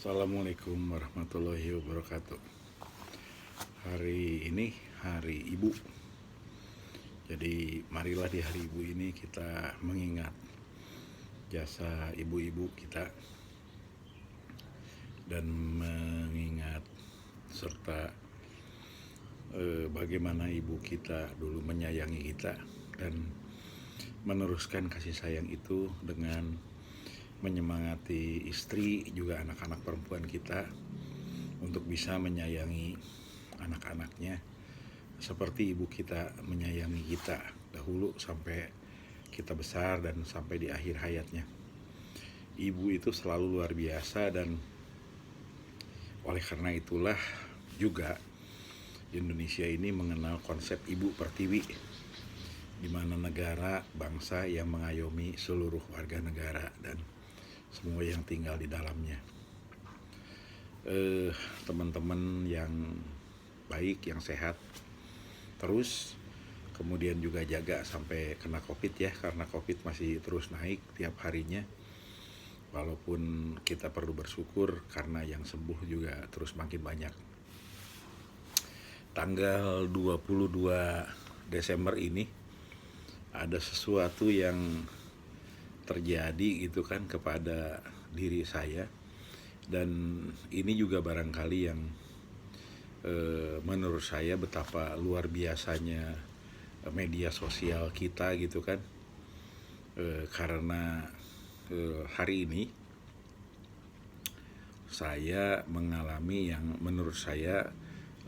Assalamualaikum warahmatullahi wabarakatuh. Hari ini hari Ibu. Jadi marilah di hari Ibu ini kita mengingat jasa ibu-ibu kita dan mengingat serta bagaimana ibu kita dulu menyayangi kita dan meneruskan kasih sayang itu dengan menyemangati istri juga anak-anak perempuan kita untuk bisa menyayangi anak-anaknya seperti ibu kita menyayangi kita dahulu sampai kita besar dan sampai di akhir hayatnya. Ibu itu selalu luar biasa dan oleh karena itulah juga Indonesia ini mengenal konsep ibu pertiwi, di mana negara bangsa yang mengayomi seluruh warga negara dan semua yang tinggal di dalamnya. Teman-teman yang baik, yang sehat terus, kemudian juga jaga sampai kena COVID ya, karena COVID masih terus naik tiap harinya. Walaupun kita perlu bersyukur karena yang sembuh juga terus makin banyak. Tanggal 22 Desember ini ada sesuatu yang terjadi gitu kan kepada diri saya, dan ini juga barangkali yang menurut saya betapa luar biasanya media sosial kita gitu kan, karena hari ini saya mengalami yang menurut saya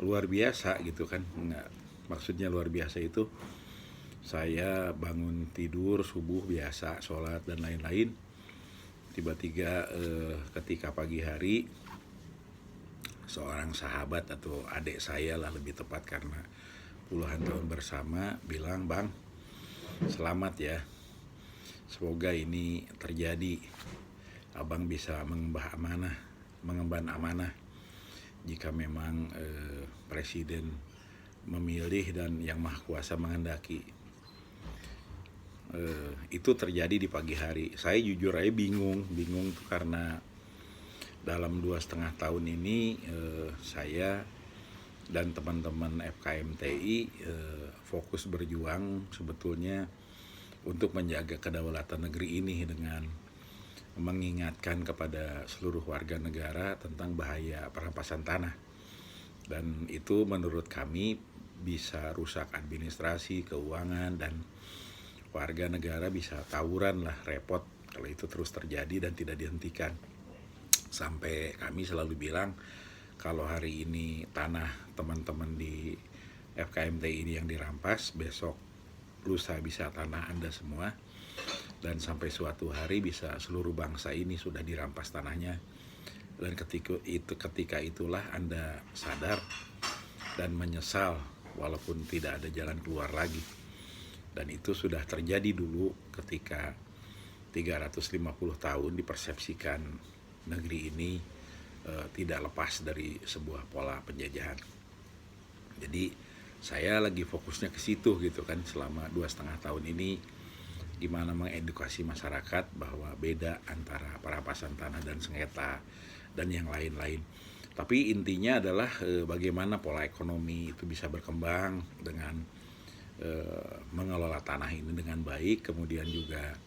luar biasa gitu kan. Maksudnya luar biasa itu saya bangun tidur subuh biasa, sholat dan lain-lain. Tiba-tiba ketika pagi hari seorang sahabat atau adik saya lah lebih tepat karena puluhan tahun bersama bilang, "Bang, selamat ya. Semoga ini terjadi. Abang bisa mengemban amanah jika memang presiden memilih dan yang maha kuasa menghendaki." Itu terjadi di pagi hari. Saya jujur aja bingung tuh karena dalam 2,5 tahun ini saya dan teman-teman FKMTI fokus berjuang sebetulnya untuk menjaga kedaulatan negeri ini dengan mengingatkan kepada seluruh warga negara tentang bahaya perampasan tanah. Dan itu menurut kami bisa rusak administrasi, keuangan, dan warga negara bisa tawuran lah, repot kalau itu terus terjadi dan tidak dihentikan. Sampai kami selalu bilang kalau hari ini tanah teman-teman di FKMTI ini yang dirampas, besok lusa bisa tanah Anda semua, dan sampai suatu hari bisa seluruh bangsa ini sudah dirampas tanahnya. Dan ketika itulah Anda sadar dan menyesal walaupun tidak ada jalan keluar lagi. Dan itu sudah terjadi dulu ketika 350 tahun dipersepsikan negeri ini tidak lepas dari sebuah pola penjajahan. Jadi saya lagi fokusnya ke situ gitu kan selama 2,5 tahun ini, gimana mengedukasi masyarakat bahwa beda antara perampasan tanah dan sengketa dan yang lain-lain. Tapi intinya adalah bagaimana pola ekonomi itu bisa berkembang dengan mengelola tanah ini dengan baik, kemudian juga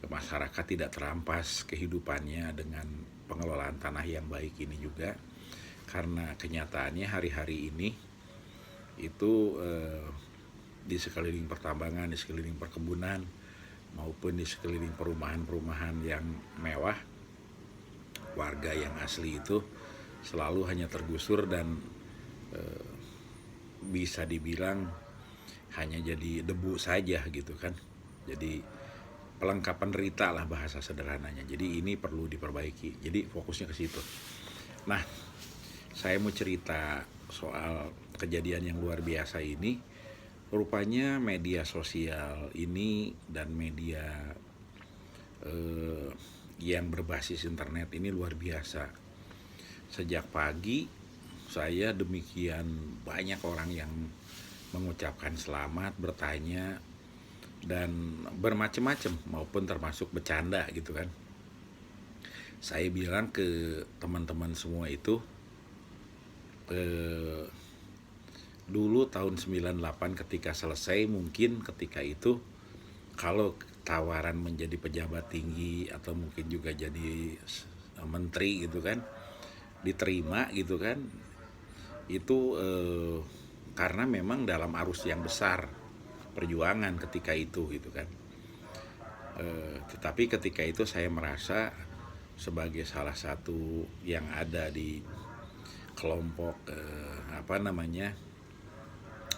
masyarakat tidak terampas kehidupannya dengan pengelolaan tanah yang baik ini juga. Karena kenyataannya hari-hari ini itu di sekeliling pertambangan, di sekeliling perkebunan, maupun di sekeliling perumahan-perumahan yang mewah, warga yang asli itu selalu hanya tergusur dan bisa dibilang hanya jadi debu saja gitu kan. Jadi pelengkapan derita lah bahasa sederhananya. Jadi ini perlu diperbaiki. Jadi fokusnya ke situ. Nah, saya mau cerita soal kejadian yang luar biasa ini. Rupanya media sosial ini dan media yang berbasis internet ini luar biasa. Sejak pagi saya demikian banyak orang yang mengucapkan selamat, bertanya, dan bermacam-macam maupun termasuk bercanda gitu kan. saya bilang ke teman-teman semua itu, eh, dulu tahun 98 ketika selesai, mungkin ketika itu kalau tawaran menjadi pejabat tinggi atau mungkin juga jadi menteri gitu kan, diterima gitu kan, itu karena memang dalam arus yang besar perjuangan ketika itu gitu kan. Tetapi ketika itu saya merasa sebagai salah satu yang ada di kelompok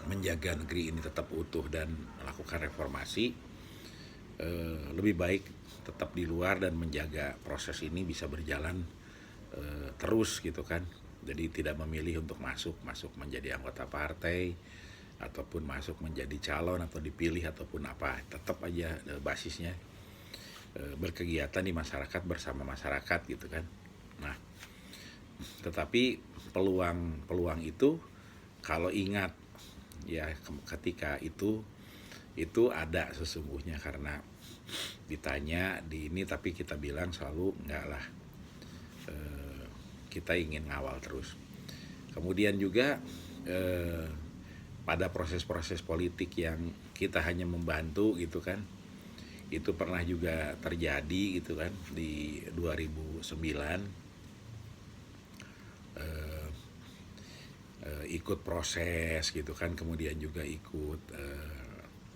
menjaga negeri ini tetap utuh dan melakukan reformasi, lebih baik tetap di luar dan menjaga proses ini bisa berjalan terus gitu kan. Jadi tidak memilih untuk masuk menjadi anggota partai ataupun masuk menjadi calon atau dipilih ataupun apa, tetap aja basisnya berkegiatan di masyarakat bersama masyarakat gitu kan. Nah, tetapi peluang itu kalau ingat ya ketika itu ada sesungguhnya, karena ditanya di ini tapi kita bilang selalu enggak lah, kita ingin ngawal terus. Kemudian juga pada proses-proses politik yang kita hanya membantu gitu kan, itu pernah juga terjadi gitu kan di 2009, ikut proses gitu kan, kemudian juga ikut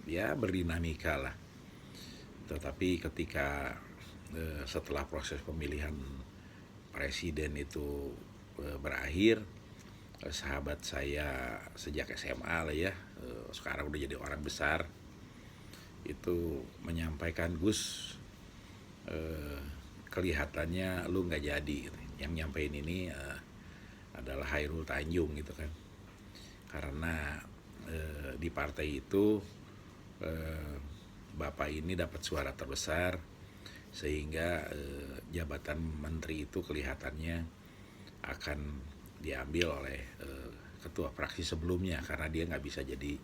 ya berdinamika lah. Tetapi ketika setelah proses pemilihan presiden itu berakhir, sahabat saya sejak SMA lah ya, sekarang udah jadi orang besar, itu menyampaikan, Gus, kelihatannya lu nggak jadi. Yang nyampein ini adalah Hairul Tanjung gitu kan, karena di partai itu bapak ini dapat suara terbesar sehingga jabatan menteri itu kelihatannya akan diambil oleh ketua fraksi sebelumnya karena dia nggak bisa jadi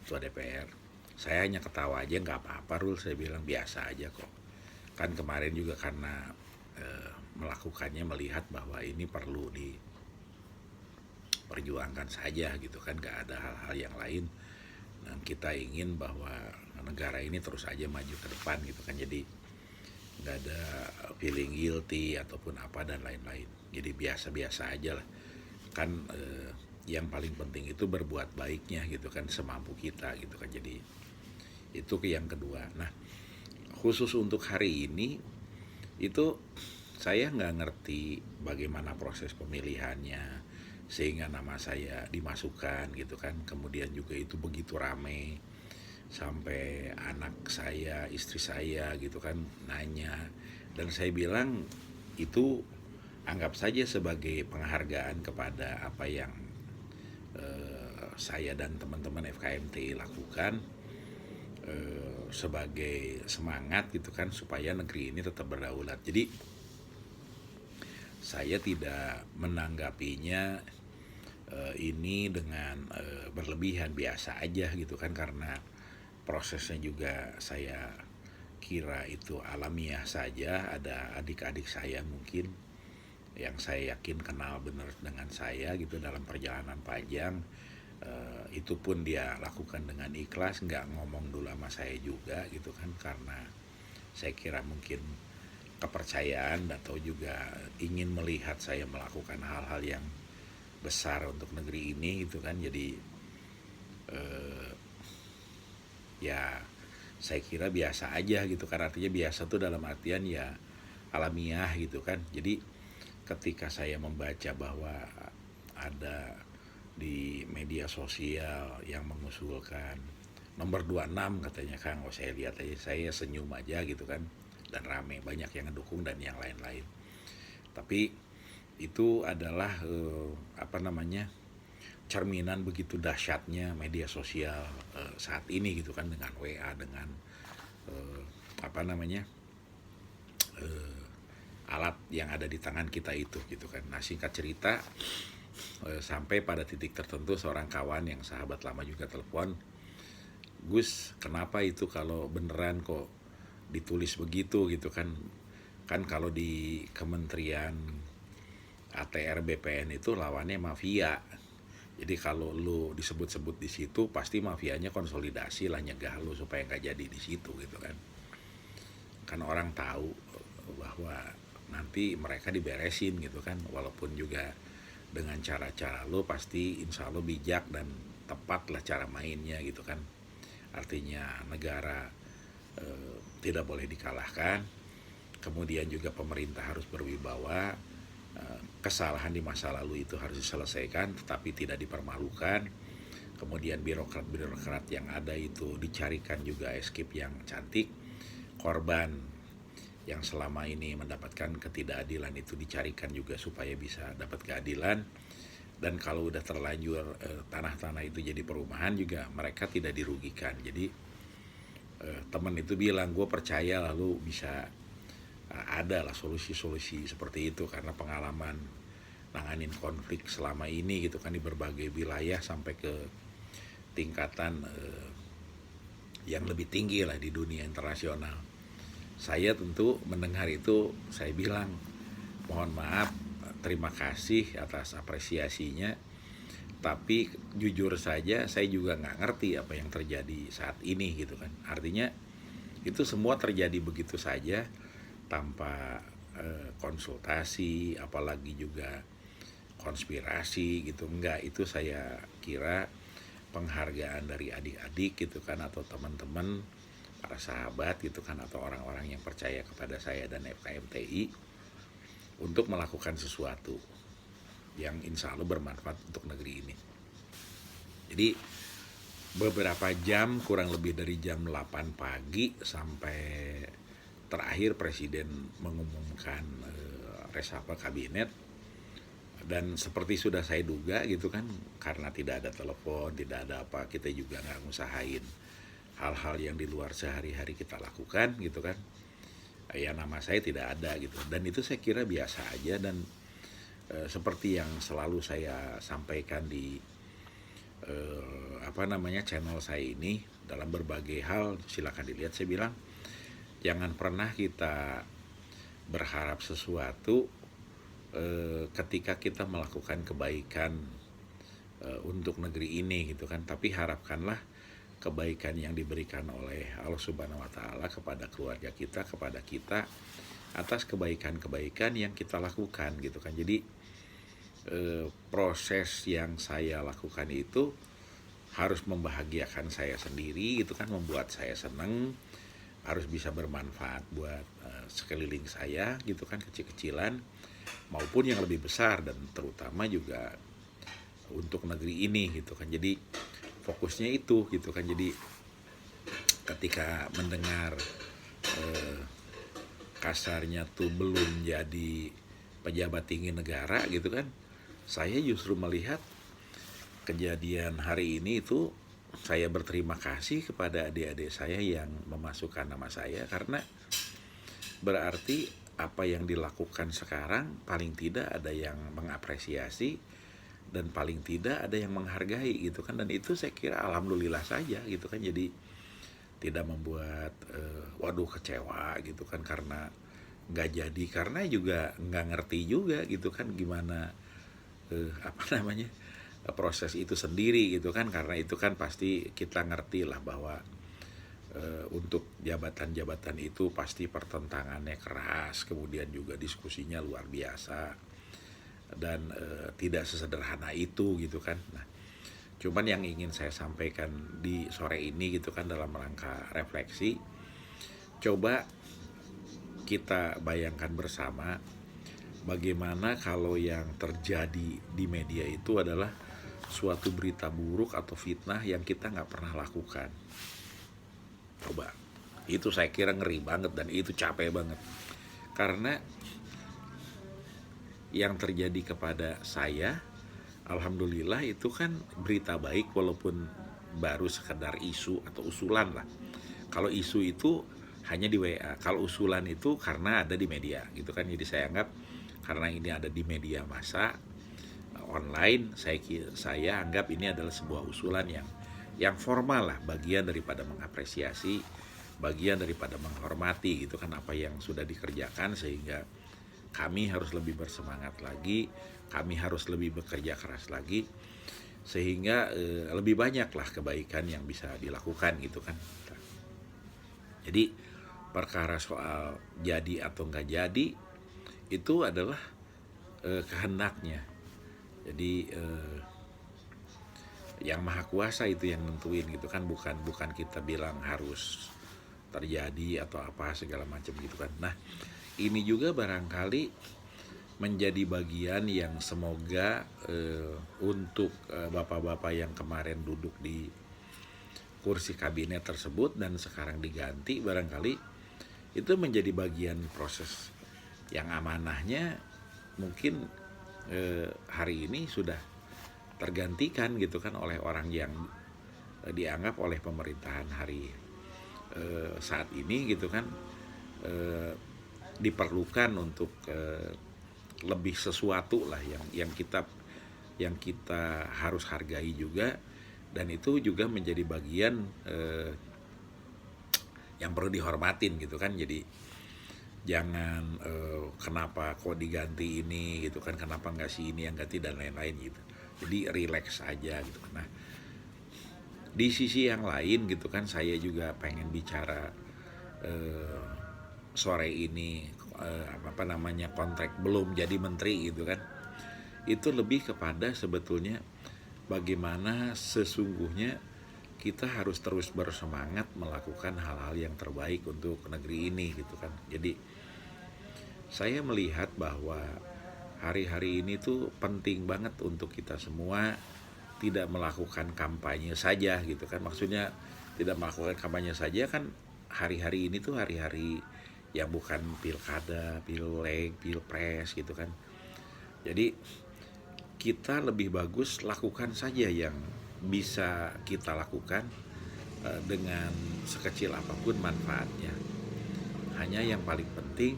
ketua DPR. Saya hanya ketawa aja, nggak apa-apa Rul, saya bilang biasa aja kok. Kan kemarin juga karena melakukannya melihat bahwa ini perlu diperjuangkan saja gitu kan, nggak ada hal-hal yang lain. Dan kita ingin bahwa negara ini terus aja maju ke depan gitu kan, jadi nggak ada feeling guilty ataupun apa dan lain-lain. Jadi biasa-biasa aja lah. Kan yang paling penting itu berbuat baiknya gitu kan, semampu kita gitu kan. Jadi itu yang kedua. Nah, khusus untuk hari ini itu saya nggak ngerti bagaimana proses pemilihannya sehingga nama saya dimasukkan gitu kan. Kemudian juga itu begitu rame sampai anak saya, istri saya gitu kan nanya, dan saya bilang itu anggap saja sebagai penghargaan kepada apa yang saya dan teman-teman FKMTI lakukan, sebagai semangat gitu kan supaya negeri ini tetap berdaulat. Jadi saya tidak menanggapinya ini dengan berlebihan, biasa aja gitu kan, karena prosesnya juga saya kira itu alamiah saja. Ada adik-adik saya mungkin yang saya yakin kenal benar dengan saya gitu dalam perjalanan panjang, itu pun dia lakukan dengan ikhlas, nggak ngomong dulu sama saya juga gitu kan, karena saya kira mungkin kepercayaan atau juga ingin melihat saya melakukan hal-hal yang besar untuk negeri ini gitu kan. Jadi ya saya kira biasa aja gitu kan, artinya biasa tuh dalam artian ya alamiah gitu kan. Jadi ketika saya membaca bahwa ada di media sosial yang mengusulkan nomor 26 katanya Kang, oh saya lihat aja, saya senyum aja gitu kan, dan rame banyak yang ngedukung dan yang lain-lain. Tapi itu adalah cerminan begitu dahsyatnya media sosial saat ini gitu kan, dengan WA, dengan alat yang ada di tangan kita itu gitu kan. Nah, singkat cerita, sampai pada titik tertentu seorang kawan yang sahabat lama juga telepon, Gus, kenapa itu kalau beneran kok ditulis begitu gitu kan, Kan kalau di Kementerian ATR BPN itu lawannya mafia. Jadi kalau lu disebut-sebut di situ pasti mafianya konsolidasi lah nyegah lu supaya nggak jadi di situ gitu kan. Kan orang tahu bahwa nanti mereka diberesin gitu kan, walaupun juga dengan cara-cara lu pasti insya Allah bijak dan tepat lah cara mainnya gitu kan. Artinya negara tidak boleh dikalahkan, kemudian juga pemerintah harus berwibawa, kesalahan di masa lalu itu harus diselesaikan tetapi tidak dipermalukan, kemudian birokrat-birokrat yang ada itu dicarikan juga escape yang cantik, korban yang selama ini mendapatkan ketidakadilan itu dicarikan juga supaya bisa dapat keadilan, dan kalau udah terlanjur tanah-tanah itu jadi perumahan juga mereka tidak dirugikan. Jadi teman itu bilang, gue percaya lalu bisa ada lah solusi-solusi seperti itu karena pengalaman nanganin konflik selama ini gitu kan di berbagai wilayah sampai ke tingkatan yang lebih tinggi lah di dunia internasional. Saya tentu mendengar itu, saya bilang mohon maaf, terima kasih atas apresiasinya, tapi jujur saja saya juga nggak ngerti apa yang terjadi saat ini gitu kan. Artinya itu semua terjadi begitu saja tanpa konsultasi, apalagi juga konspirasi gitu. Enggak, itu saya kira penghargaan dari adik-adik gitu kan, atau teman-teman, para sahabat gitu kan, atau orang-orang yang percaya kepada saya dan FKMTI untuk melakukan sesuatu yang insya Allah bermanfaat untuk negeri ini. Jadi beberapa jam, kurang lebih dari jam 8 pagi sampai terakhir Presiden mengumumkan reshuffle kabinet, dan seperti sudah saya duga gitu kan, karena tidak ada telepon, tidak ada apa, kita juga nggak ngusahain hal-hal yang di luar sehari-hari kita lakukan gitu kan, ya nama saya tidak ada gitu, dan itu saya kira biasa aja. Dan seperti yang selalu saya sampaikan di channel saya ini dalam berbagai hal, silakan dilihat, saya bilang jangan pernah kita berharap sesuatu ketika kita melakukan kebaikan untuk negeri ini gitu kan, tapi harapkanlah kebaikan yang diberikan oleh Allah Subhanahu wa Ta'ala kepada keluarga kita, kepada kita, atas kebaikan-kebaikan yang kita lakukan gitu kan. Jadi proses yang saya lakukan itu harus membahagiakan saya sendiri gitu kan, membuat saya senang, harus bisa bermanfaat buat sekeliling saya gitu kan, kecil-kecilan maupun yang lebih besar, dan terutama juga untuk negeri ini gitu kan. Jadi fokusnya itu gitu kan. Jadi ketika mendengar kasarnya tuh belum jadi pejabat tinggi negara gitu kan, saya justru melihat kejadian hari ini itu saya berterima kasih kepada adik-adik saya yang memasukkan nama saya, karena berarti apa yang dilakukan sekarang paling tidak ada yang mengapresiasi dan paling tidak ada yang menghargai gitu kan. Dan itu saya kira alhamdulillah saja gitu kan. Jadi tidak membuat kecewa gitu kan karena nggak jadi, karena juga nggak ngerti juga gitu kan gimana proses itu sendiri gitu kan. Karena itu kan pasti kita ngerti lah bahwa untuk jabatan-jabatan itu pasti pertentangannya keras, kemudian juga diskusinya luar biasa, dan tidak sesederhana itu gitu kan. Nah, cuman yang ingin saya sampaikan di sore ini gitu kan, dalam rangka refleksi, coba kita bayangkan bersama bagaimana kalau yang terjadi di media itu adalah suatu berita buruk atau fitnah yang kita nggak pernah lakukan. Coba, itu saya kira ngeri banget dan itu capek banget. Karena yang terjadi kepada saya, alhamdulillah itu kan berita baik, walaupun baru sekedar isu atau usulan lah. Kalau isu itu hanya di WA, kalau usulan itu karena ada di media gitu kan. Jadi saya anggap karena ini ada di media massa online, saya anggap ini adalah sebuah usulan yang formal lah, bagian daripada mengapresiasi bagian daripada menghormati gitu kan apa yang sudah dikerjakan, sehingga kami harus lebih bersemangat lagi, kami harus lebih bekerja keras lagi, sehingga lebih banyaklah kebaikan yang bisa dilakukan gitu kan. Jadi perkara soal jadi atau nggak jadi itu adalah kehendaknya. Jadi yang maha kuasa itu yang nentuin gitu kan, bukan kita bilang harus terjadi atau apa segala macam gitu kan. Nah, ini juga barangkali menjadi bagian yang semoga untuk bapak-bapak yang kemarin duduk di kursi kabinet tersebut dan sekarang diganti, barangkali itu menjadi bagian proses yang amanahnya mungkin hari ini sudah tergantikan gitu kan oleh orang yang dianggap oleh pemerintahan hari saat ini gitu kan diperlukan untuk lebih sesuatu lah yang kita harus hargai juga, dan itu juga menjadi bagian yang perlu dihormatin gitu kan. Jadi jangan kenapa kok diganti ini gitu kan, kenapa nggak si ini yang ganti dan lain-lain gitu. Jadi relax aja gitu kan. Nah, di sisi yang lain gitu kan, saya juga pengen bicara sore ini kontrak belum jadi menteri gitu kan. Itu lebih kepada sebetulnya bagaimana sesungguhnya kita harus terus bersemangat melakukan hal-hal yang terbaik untuk negeri ini gitu kan. Jadi saya melihat bahwa hari-hari ini tuh penting banget untuk kita semua tidak melakukan kampanye saja gitu kan. Maksudnya tidak melakukan kampanye saja kan, hari-hari ini tuh hari-hari yang bukan pilkada, pileg, pilpres gitu kan. Jadi kita lebih bagus lakukan saja yang bisa kita lakukan dengan sekecil apapun manfaatnya. Hanya yang paling penting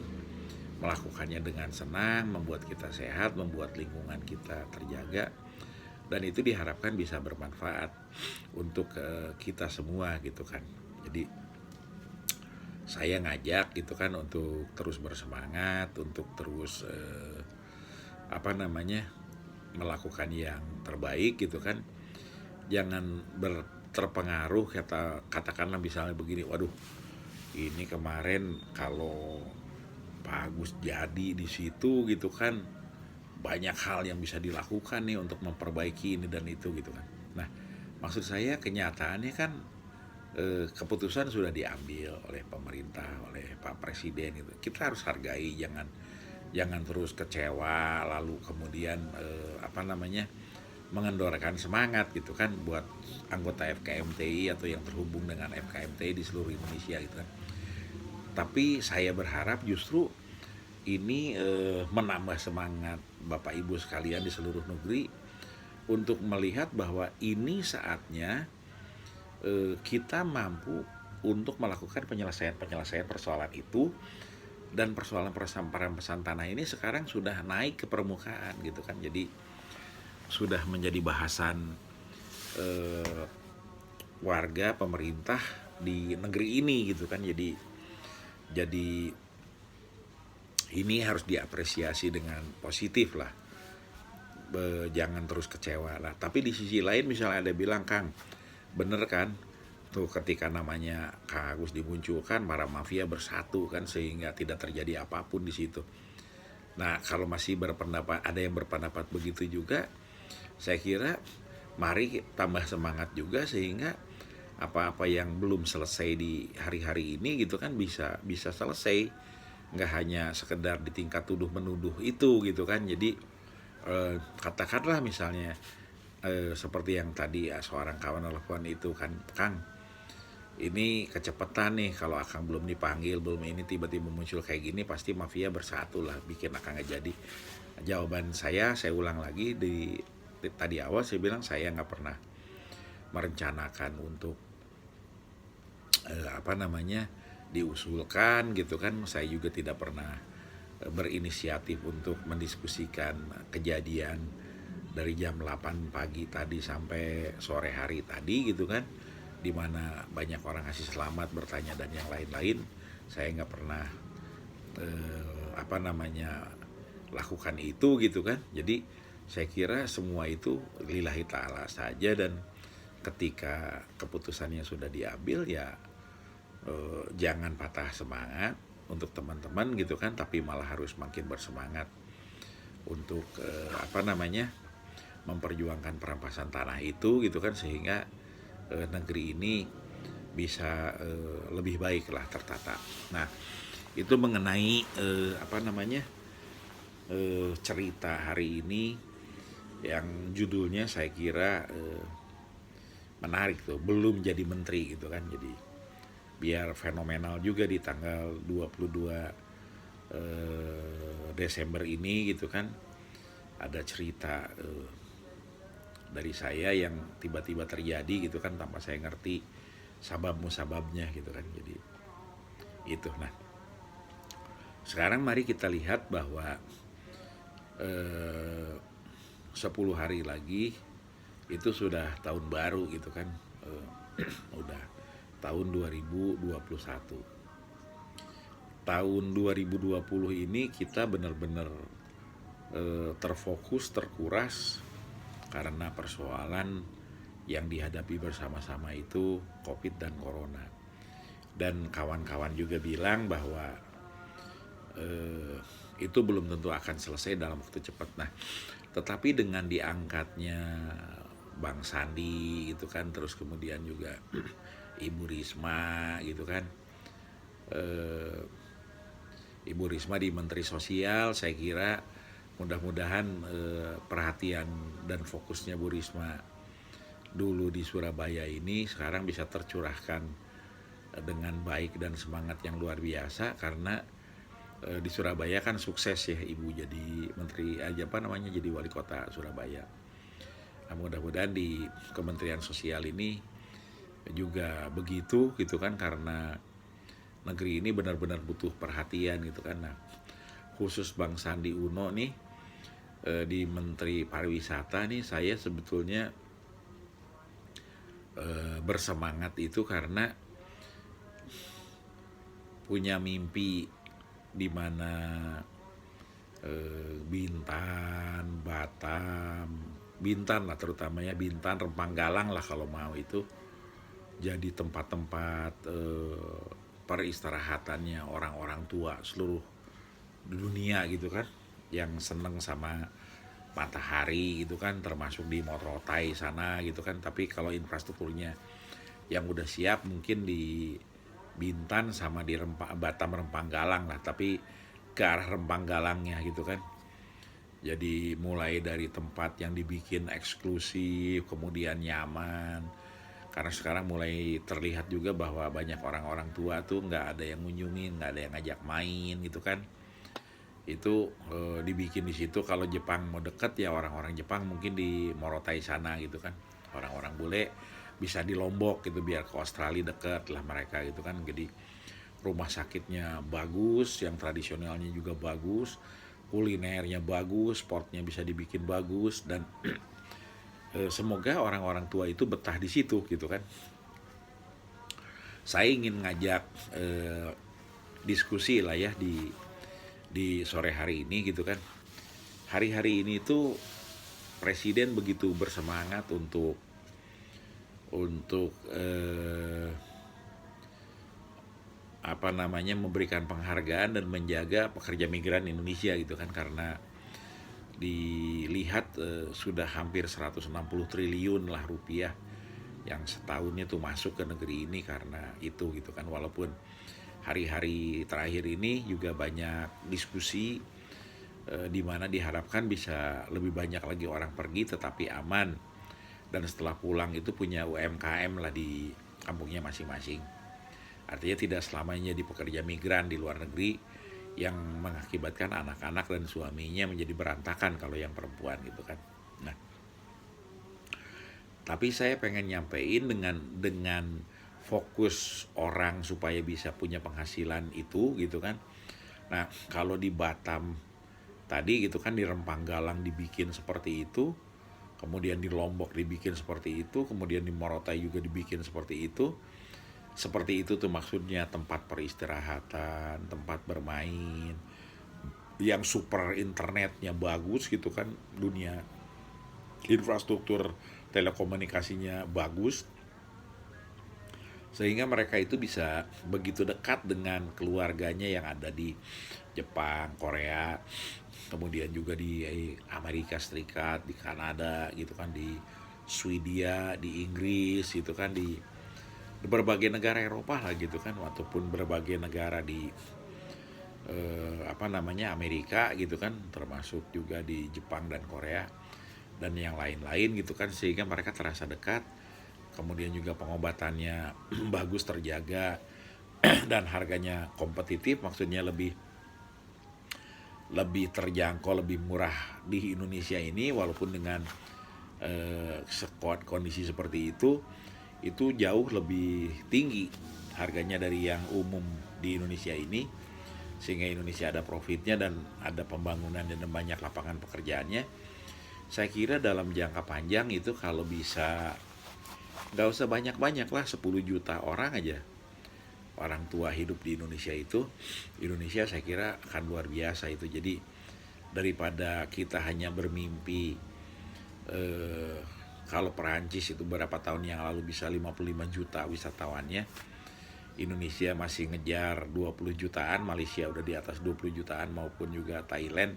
melakukannya dengan senang, membuat kita sehat, membuat lingkungan kita terjaga, dan itu diharapkan bisa bermanfaat untuk kita semua gitu kan. Jadi saya ngajak gitu kan untuk terus bersemangat, untuk terus melakukan yang terbaik gitu kan. Jangan terpengaruh katakanlah misalnya begini, waduh ini kemarin kalau Pak Agus jadi di situ gitu kan, banyak hal yang bisa dilakukan nih untuk memperbaiki ini dan itu gitu kan. Nah, maksud saya kenyataannya kan keputusan sudah diambil oleh pemerintah, oleh Pak Presiden gitu. Kita harus hargai, jangan terus kecewa lalu kemudian mengendorkan semangat gitu kan buat anggota FKMTI atau yang terhubung dengan FKMTI di seluruh Indonesia gitu kan. Tapi saya berharap justru ini menambah semangat Bapak Ibu sekalian di seluruh negeri untuk melihat bahwa ini saatnya kita mampu untuk melakukan penyelesaian persoalan itu, dan persoalan perampasan tanah ini sekarang sudah naik ke permukaan gitu kan. Jadi sudah menjadi bahasan warga, pemerintah di negeri ini gitu kan. Jadi ini harus diapresiasi dengan positif lah. Jangan terus kecewa lah. Tapi di sisi lain misalnya ada bilang, Kang, bener kan? Tuh ketika namanya Kang Agus dimunculkan, para mafia bersatu kan, sehingga tidak terjadi apapun di situ. Nah, kalau masih ada yang berpendapat begitu juga, saya kira mari tambah semangat juga sehingga apa-apa yang belum selesai di hari-hari ini gitu kan bisa selesai, nggak hanya sekedar di tingkat tuduh menuduh itu gitu kan. Jadi katakanlah misalnya seperti yang tadi seorang kawan telepon itu kan, Kang ini kecepatan nih, kalau Akang belum dipanggil, belum ini tiba-tiba muncul kayak gini, pasti mafia bersatu lah bikin Akang nggak jadi. Jawaban saya ulang lagi di tadi awal saya bilang saya nggak pernah merencanakan untuk diusulkan gitu kan. Saya juga tidak pernah berinisiatif untuk mendiskusikan kejadian dari jam 8 pagi tadi sampai sore hari tadi gitu kan. di mana banyak orang kasih selamat, bertanya dan yang lain-lain. Saya nggak pernah lakukan itu gitu kan. Jadi saya kira semua itu lillahi ta'ala saja, dan ketika keputusannya sudah diambil ya jangan patah semangat untuk teman-teman gitu kan, tapi malah harus makin bersemangat untuk memperjuangkan perampasan tanah itu gitu kan, sehingga negeri ini bisa lebih baik lah tertata. Nah, itu mengenai cerita hari ini yang judulnya saya kira menarik tuh, belum jadi menteri gitu kan. Jadi biar fenomenal juga di tanggal 22 Desember ini gitu kan, ada cerita dari saya yang tiba-tiba terjadi gitu kan, tanpa saya ngerti sababnya gitu kan. Jadi itu. Nah, sekarang mari kita lihat bahwa 10 hari lagi itu sudah tahun baru gitu kan, udah tahun 2021. Tahun 2020 ini kita benar-benar terfokus, terkuras karena persoalan yang dihadapi bersama-sama itu COVID dan Corona. Dan kawan-kawan juga bilang bahwa itu belum tentu akan selesai dalam waktu cepat. Nah, tetapi dengan diangkatnya Bang Sandi gitu kan, terus kemudian juga Ibu Risma gitu kan, Ibu Risma di Menteri Sosial, saya kira mudah-mudahan perhatian dan fokusnya Bu Risma dulu di Surabaya ini sekarang bisa tercurahkan dengan baik dan semangat yang luar biasa, karena di Surabaya kan sukses ya Ibu jadi menteri jadi wali kota Surabaya. Nah, mudah-mudahan di Kementerian Sosial ini juga begitu gitu kan, karena negeri ini benar-benar butuh perhatian gitu kan. Nah, khusus Bang Sandi Uno nih di Menteri Pariwisata nih, saya sebetulnya bersemangat itu karena punya mimpi di mana Bintan lah terutamanya, Bintan, Rempanggalang lah kalau mau, itu jadi tempat-tempat peristirahatannya orang-orang tua seluruh dunia gitu kan, yang seneng sama matahari gitu kan, termasuk di Morotai sana gitu kan. Tapi kalau infrastrukturnya yang udah siap mungkin di Bintan sama di Batam Rempanggalang lah, tapi ke arah Rempanggalangnya gitu kan. Jadi mulai dari tempat yang dibikin eksklusif, kemudian nyaman, karena sekarang mulai terlihat juga bahwa banyak orang-orang tua tuh nggak ada yang ngunjungin, nggak ada yang ngajak main gitu kan. Itu dibikin di situ. Kalau Jepang mau deket ya orang-orang Jepang mungkin di Morotai sana gitu kan, orang-orang bule bisa di Lombok gitu biar ke Australia deket lah mereka gitu kan. Jadi rumah sakitnya bagus, yang tradisionalnya juga bagus, kulinernya bagus, sportnya bisa dibikin bagus, dan semoga orang-orang tua itu betah di situ gitu kan. Saya ingin ngajak diskusi lah ya di sore hari ini gitu kan. Hari-hari ini tuh Presiden begitu bersemangat untuk memberikan penghargaan dan menjaga pekerja migran Indonesia gitu kan, karena dilihat sudah hampir 160 triliun lah rupiah yang setahunnya tuh masuk ke negeri ini karena itu gitu kan. Walaupun hari-hari terakhir ini juga banyak diskusi di mana diharapkan bisa lebih banyak lagi orang pergi tetapi aman, dan setelah pulang itu punya UMKM lah di kampungnya masing-masing. Artinya tidak selamanya di pekerja migran di luar negeri yang mengakibatkan anak-anak dan suaminya menjadi berantakan kalau yang perempuan gitu kan. Nah, tapi saya pengen nyampein dengan fokus orang supaya bisa punya penghasilan itu gitu kan. Nah, kalau di Batam tadi gitu kan, di Rempanggalang dibikin seperti itu, kemudian di Lombok dibikin seperti itu, kemudian di Morotai juga dibikin seperti itu. Seperti itu tuh maksudnya, tempat peristirahatan, tempat bermain, yang super internetnya bagus gitu kan, dunia infrastruktur telekomunikasinya bagus, sehingga mereka itu bisa begitu dekat dengan keluarganya yang ada di Jepang, Korea, kemudian juga di Amerika Serikat, di Kanada gitu kan, di Swedia, di Inggris gitu kan, di berbagai negara Eropa lah gitu kan, ataupun berbagai negara di Amerika gitu kan, termasuk juga di Jepang dan Korea dan yang lain-lain gitu kan, sehingga mereka terasa dekat. Kemudian juga pengobatannya bagus, terjaga, dan harganya kompetitif, maksudnya lebih terjangkau, lebih murah di Indonesia ini, walaupun dengan kondisi seperti itu jauh lebih tinggi harganya dari yang umum di Indonesia ini, sehingga Indonesia ada profitnya dan ada pembangunan dan banyak lapangan pekerjaannya. Saya kira dalam jangka panjang itu kalau bisa, nggak usah banyak-banyak lah, 10 juta orang aja orang tua hidup di Indonesia itu, Indonesia saya kira akan luar biasa itu. Jadi daripada kita hanya bermimpi kalau Perancis itu berapa tahun yang lalu bisa 55 juta wisatawannya, Indonesia masih ngejar 20 jutaan, Malaysia udah di atas 20 jutaan, maupun juga Thailand,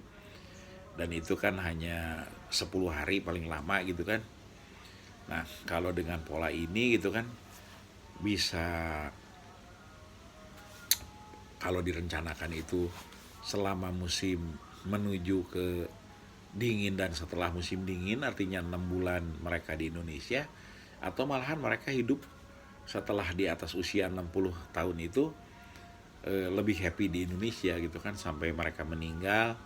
dan itu kan hanya 10 hari paling lama gitu kan. Nah kalau dengan pola ini gitu kan, bisa, kalau direncanakan itu selama musim menuju ke dingin dan setelah musim dingin, artinya 6 bulan mereka di Indonesia, atau malahan mereka hidup setelah di atas usia 60 tahun itu lebih happy di Indonesia gitu kan, sampai mereka meninggal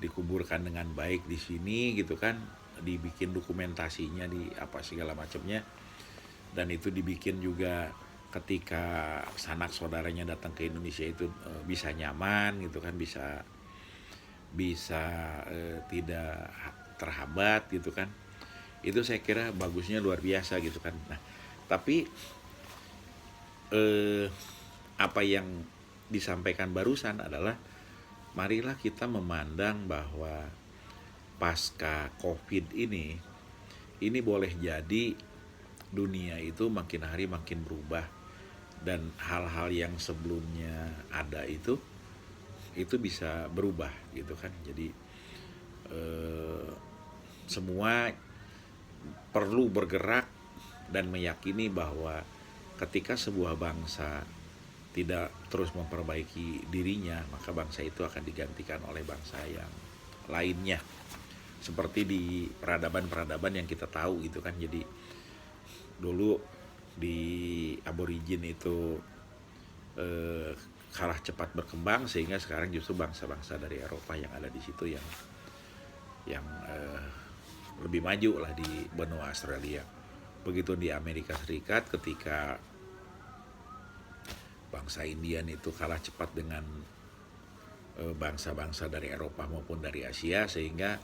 dikuburkan dengan baik di sini gitu kan, dibikin dokumentasinya di apa segala macamnya, dan itu dibikin juga ketika sanak saudaranya datang ke Indonesia itu bisa nyaman gitu kan, bisa tidak terhambat gitu kan. Itu saya kira bagusnya luar biasa gitu kan. Nah tapi apa yang disampaikan barusan adalah, marilah kita memandang bahwa pasca COVID ini boleh jadi dunia itu makin hari makin berubah, dan hal-hal yang sebelumnya ada itu bisa berubah gitu kan. Jadi semua perlu bergerak dan meyakini bahwa ketika sebuah bangsa tidak terus memperbaiki dirinya, maka bangsa itu akan digantikan oleh bangsa yang lainnya. Seperti di peradaban-peradaban yang kita tahu gitu kan. Jadi dulu di aborigin itu kalah cepat berkembang, sehingga sekarang justru bangsa-bangsa dari Eropa yang ada di situ yang lebih maju lah di benua Australia. Begitu di Amerika Serikat, ketika bangsa Indian itu kalah cepat dengan bangsa-bangsa dari Eropa maupun dari Asia, sehingga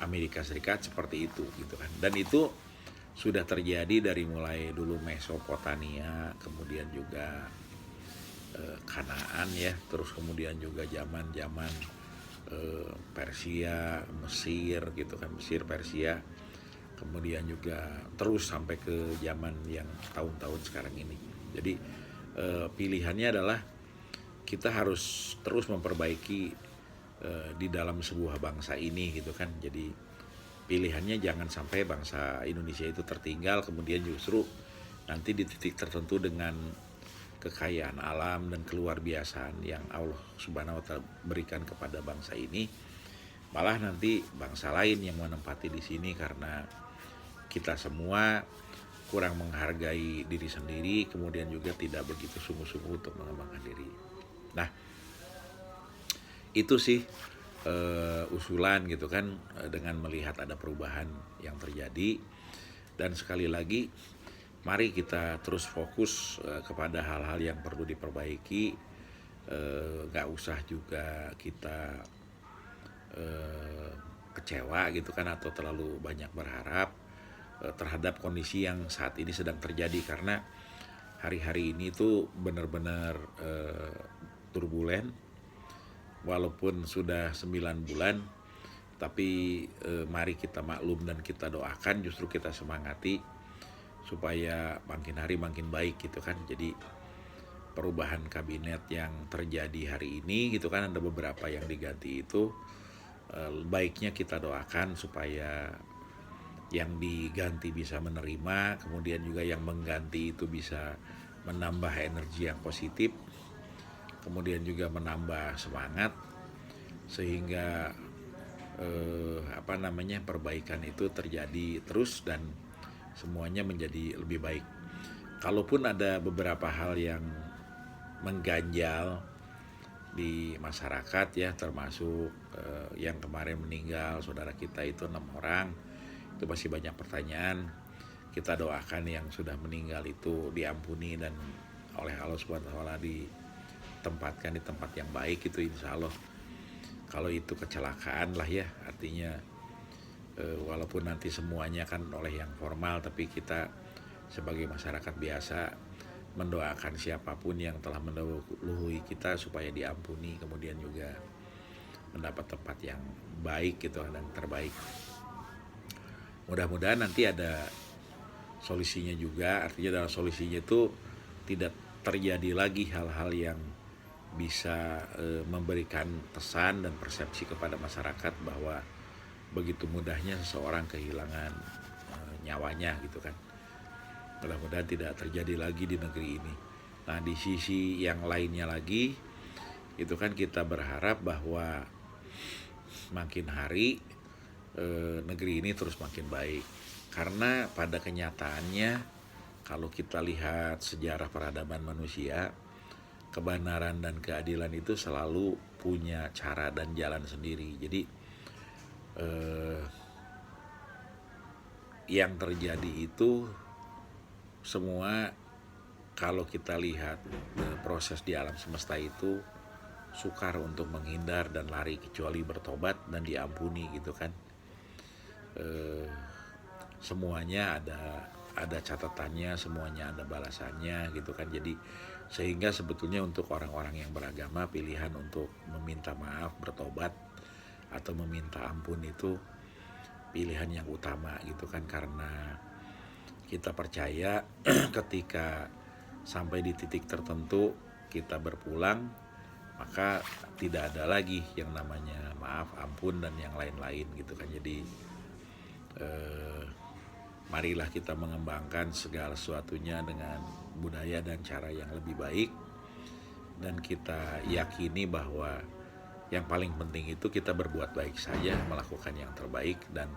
Amerika Serikat seperti itu gitu kan. Dan itu sudah terjadi dari mulai dulu Mesopotamia, kemudian juga Kanaan ya, terus kemudian juga zaman Persia, Mesir gitu kan, Mesir, Persia, kemudian juga terus sampai ke zaman yang tahun-tahun sekarang ini. Jadi pilihannya adalah kita harus terus memperbaiki di dalam sebuah bangsa ini gitu kan. Jadi pilihannya jangan sampai bangsa Indonesia itu tertinggal, kemudian justru nanti di titik tertentu dengan kekayaan alam dan keluar biasaan yang Allah Subhanahu wa Ta'ala berikan kepada bangsa ini, malah nanti bangsa lain yang menempati di sini karena kita semua kurang menghargai diri sendiri, kemudian juga tidak begitu sungguh-sungguh untuk mengembangkan diri. Nah, itu sih usulan gitu kan, dengan melihat ada perubahan yang terjadi. Dan sekali lagi, mari kita terus fokus kepada hal-hal yang perlu diperbaiki. Gak usah juga kita kecewa gitu kan, atau terlalu banyak berharap terhadap kondisi yang saat ini sedang terjadi, karena hari-hari ini tuh benar-benar turbulen. Walaupun sudah 9 bulan, tapi mari kita maklum dan kita doakan, justru kita semangati supaya makin hari makin baik gitu kan. Jadi perubahan kabinet yang terjadi hari ini gitu kan, ada beberapa yang diganti itu, baiknya kita doakan supaya yang diganti bisa menerima, kemudian juga yang mengganti itu bisa menambah energi yang positif, kemudian juga menambah semangat, sehingga perbaikan itu terjadi terus dan semuanya menjadi lebih baik. Kalaupun ada beberapa hal yang mengganjal di masyarakat ya, termasuk yang kemarin meninggal saudara kita itu 6 orang, itu masih banyak pertanyaan. Kita doakan yang sudah meninggal itu diampuni dan oleh Allah Subhanahu wa taala ditempatkan di tempat yang baik, itu insya Allah. Kalau itu kecelakaan lah ya, artinya walaupun nanti semuanya kan oleh yang formal, tapi kita sebagai masyarakat biasa mendoakan siapapun yang telah mendahului kita supaya diampuni, kemudian juga mendapat tempat yang baik gitu dan terbaik. Mudah-mudahan nanti ada solusinya juga, artinya dalam solusinya itu tidak terjadi lagi hal-hal yang bisa memberikan pesan dan persepsi kepada masyarakat bahwa begitu mudahnya seseorang kehilangan nyawanya gitu kan. Mudah-mudahan tidak terjadi lagi di negeri ini. Nah, di sisi yang lainnya lagi itu kan kita berharap bahwa makin hari negeri ini terus makin baik, karena pada kenyataannya kalau kita lihat sejarah peradaban manusia, kebenaran dan keadilan itu selalu punya cara dan jalan sendiri. Jadi yang terjadi itu semua, kalau kita lihat proses di alam semesta itu sukar untuk menghindar dan lari kecuali bertobat dan diampuni gitu kan. Semuanya ada catatannya, semuanya ada balasannya gitu kan. Jadi sehingga sebetulnya untuk orang-orang yang beragama, pilihan untuk meminta maaf, bertobat atau meminta ampun itu pilihan yang utama gitu kan, karena kita percaya ketika sampai di titik tertentu kita berpulang, maka tidak ada lagi yang namanya maaf, ampun dan yang lain-lain gitu kan. Jadi marilah kita mengembangkan segala sesuatunya dengan budaya dan cara yang lebih baik, dan kita yakini bahwa yang paling penting itu kita berbuat baik saja, melakukan yang terbaik, dan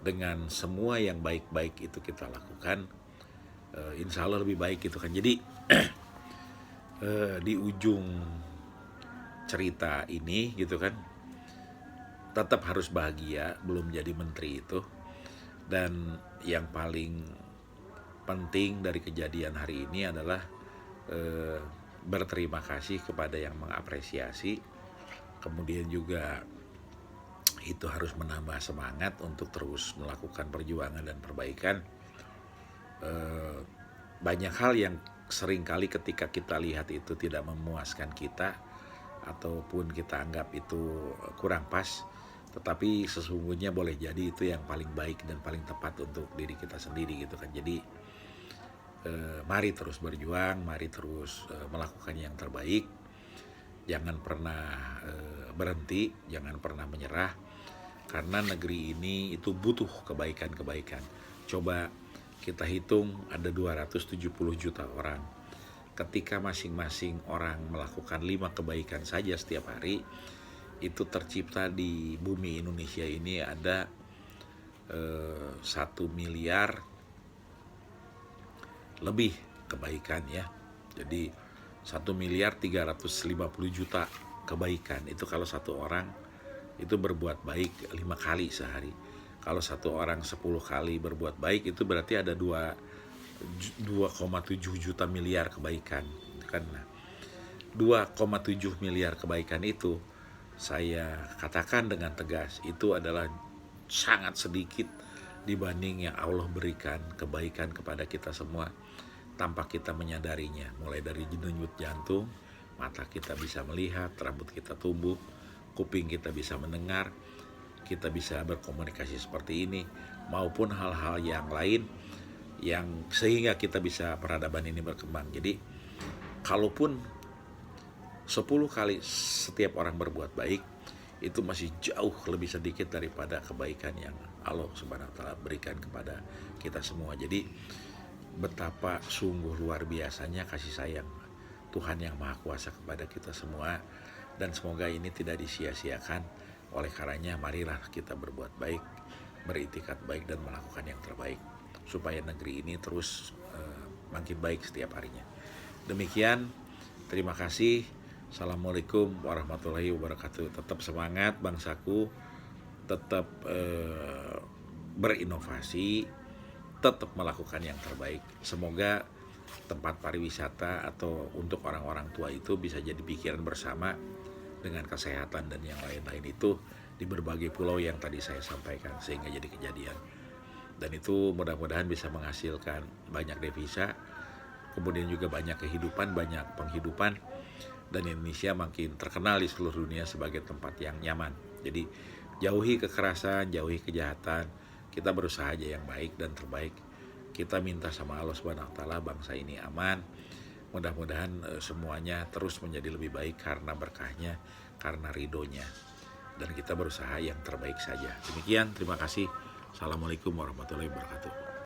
dengan semua yang baik-baik itu kita lakukan, insya Allah lebih baik gitu kan. Jadi di ujung cerita ini gitu kan, tetap harus bahagia, belum jadi menteri itu. Dan yang paling penting dari kejadian hari ini adalah berterima kasih kepada yang mengapresiasi, kemudian juga itu harus menambah semangat untuk terus melakukan perjuangan dan perbaikan. Banyak hal yang seringkali ketika kita lihat itu tidak memuaskan kita, ataupun kita anggap itu kurang pas, tetapi sesungguhnya boleh jadi itu yang paling baik dan paling tepat untuk diri kita sendiri gitu kan. Jadi mari terus berjuang, mari terus melakukan yang terbaik, jangan pernah berhenti, jangan pernah menyerah, karena negeri ini itu butuh kebaikan-kebaikan. Coba kita hitung ada 270 juta orang. Ketika masing-masing orang melakukan 5 kebaikan saja setiap hari, itu tercipta di bumi Indonesia ini ada 1 miliar lebih kebaikan ya. Jadi 1.350.000.000 juta kebaikan. Itu kalau satu orang itu berbuat baik 5 kali sehari. Kalau satu orang 10 kali berbuat baik, itu berarti ada 2,7 juta miliar kebaikan kan. Nah, 2,7 miliar kebaikan itu saya katakan dengan tegas, itu adalah sangat sedikit dibanding yang Allah berikan kebaikan kepada kita semua tanpa kita menyadarinya. Mulai dari denyut jantung, mata kita bisa melihat, rambut kita tumbuh, kuping kita bisa mendengar, kita bisa berkomunikasi seperti ini, maupun hal-hal yang lain yang sehingga kita bisa peradaban ini berkembang. Jadi kalaupun 10 kali setiap orang berbuat baik, itu masih jauh lebih sedikit daripada kebaikan yang Allah Subhanahu wa taala berikan kepada kita semua. Jadi betapa sungguh luar biasanya kasih sayang Tuhan yang Maha Kuasa kepada kita semua, dan semoga ini tidak disia-siakan. Oleh karenanya marilah kita berbuat baik, beriktikad baik, dan melakukan yang terbaik supaya negeri ini terus makin baik setiap harinya. Demikian, terima kasih. Assalamualaikum warahmatullahi wabarakatuh. Tetap semangat bangsaku, tetap berinovasi, tetap melakukan yang terbaik. Semoga tempat pariwisata atau untuk orang-orang tua itu bisa jadi pikiran bersama dengan kesehatan dan yang lain-lain itu di berbagai pulau yang tadi saya sampaikan, sehingga jadi kejadian. Dan itu mudah-mudahan bisa menghasilkan banyak devisa, kemudian juga banyak kehidupan, banyak penghidupan, dan Indonesia makin terkenal di seluruh dunia sebagai tempat yang nyaman. Jadi jauhi kekerasan, jauhi kejahatan, kita berusaha aja yang baik dan terbaik. Kita minta sama Allah Subhanahu wa taala bangsa ini aman. Mudah-mudahan semuanya terus menjadi lebih baik karena berkahnya, karena ridhonya. Dan kita berusaha yang terbaik saja. Demikian, terima kasih. Assalamualaikum warahmatullahi wabarakatuh.